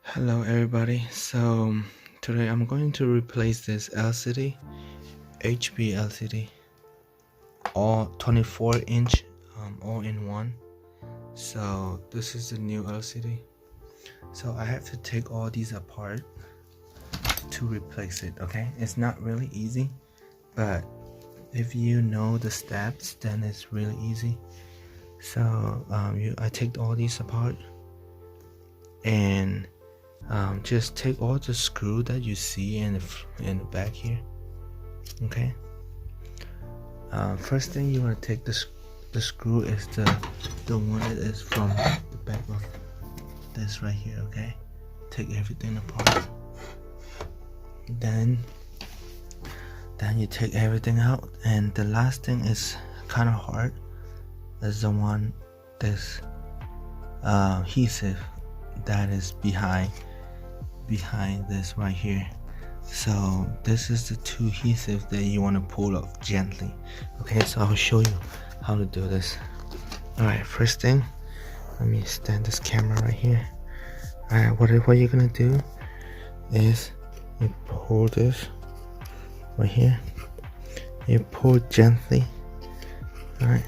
Hello everybody. So today I'm going to replace this LCD, HB LCD, all 24-inch, all in one. So this is the new LCD. So I have to take all these apart to replace it. Okay, it's not really easy, but if you know the steps, then it's really easy. So I take all these apart and just take all the screw that you see in the back here. Okay. First thing you want to take the screw is the one that is from the back of this right here. Okay. Take everything apart. Then you take everything out, and the last thing is kind of hard. Is the one this adhesive that is behind this right here. So this is the two adhesives that you want to pull off gently. Okay, so I'll show you how to do this. Alright, first thing, let me stand this camera right here. Alright, what you're gonna do is you pull this right here. You pull gently. Alright,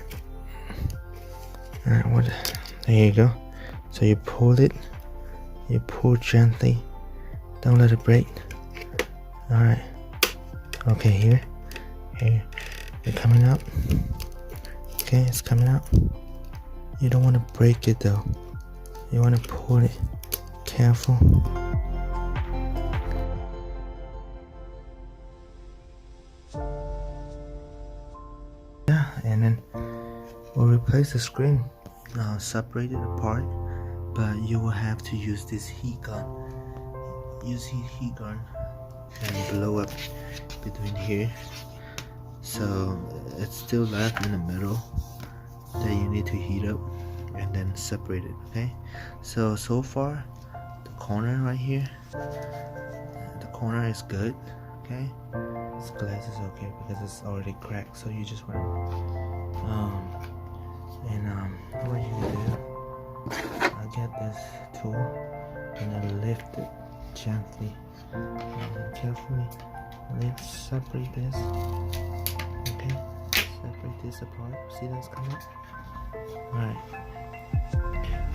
there you go. So you pull it, you pull gently, don't let it break. Alright, okay, here, it's coming out. Okay, it's coming out. You don't want to break it though, you want to pull it careful. Yeah, and then we'll replace the screen, separate it apart, but you will have to use this heat gun. Use heat gun and blow up between here, so it's still left in the middle that you need to heat up and then separate it. Okay, so far the corner right here, the corner is good. Okay, this glass is okay because it's already cracked, so you just want what you do, I get this tool and I lift it gently and carefully. Separate this. Okay, separate this apart. See that's coming up? Alright,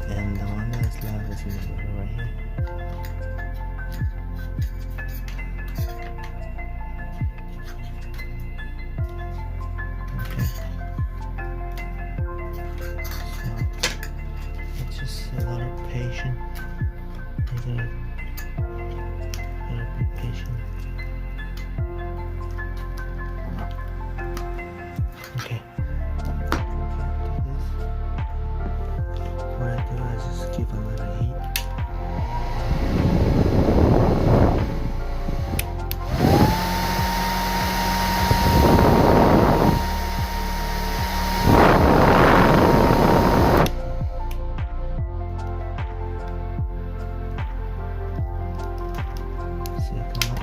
and the one that is left is in the middle right here. Okay, so it's just a little patient. You gotta be patient. Okay. What I do is just give a little heat. See it come up.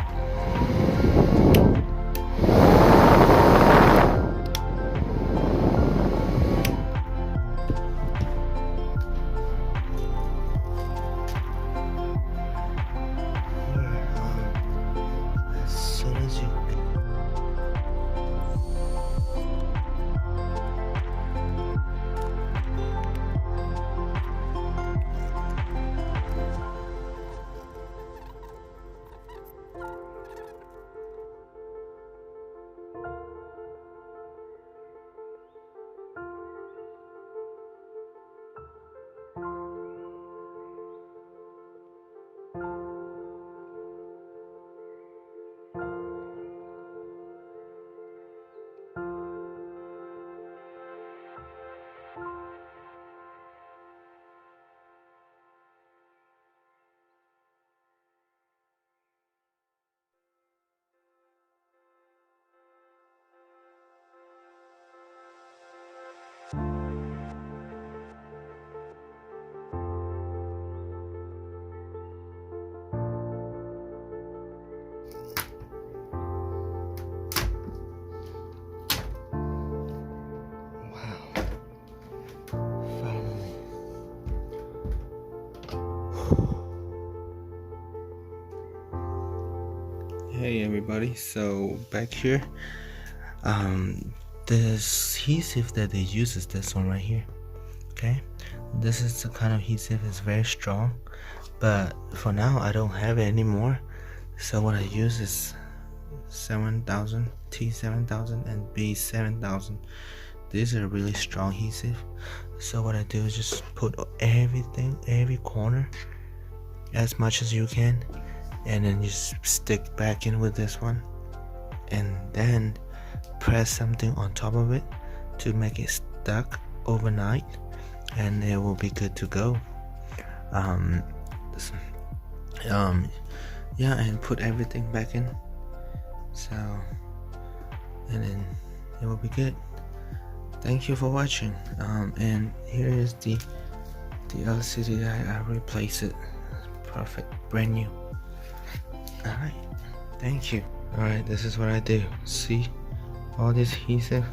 Hey everybody, so back here, this adhesive that they use is this one right here. Okay, this is the kind of adhesive, it's very strong, but for now I don't have it anymore. So what I use is 7000, T7000 and B-7000. These are really strong adhesive. So what I do is just put everything, every corner, as much as you can, and then just stick back in with this one, and then press something on top of it to make it stuck overnight, and it will be good to go. Yeah, and put everything back in, so, and then it will be good. Thank you for watching. And here is the LCD. I replace it. Perfect, brand new. Alright, thank you. Alright, this is what I do. See all this adhesive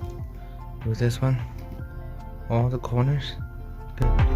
with this one, all the corners. Good.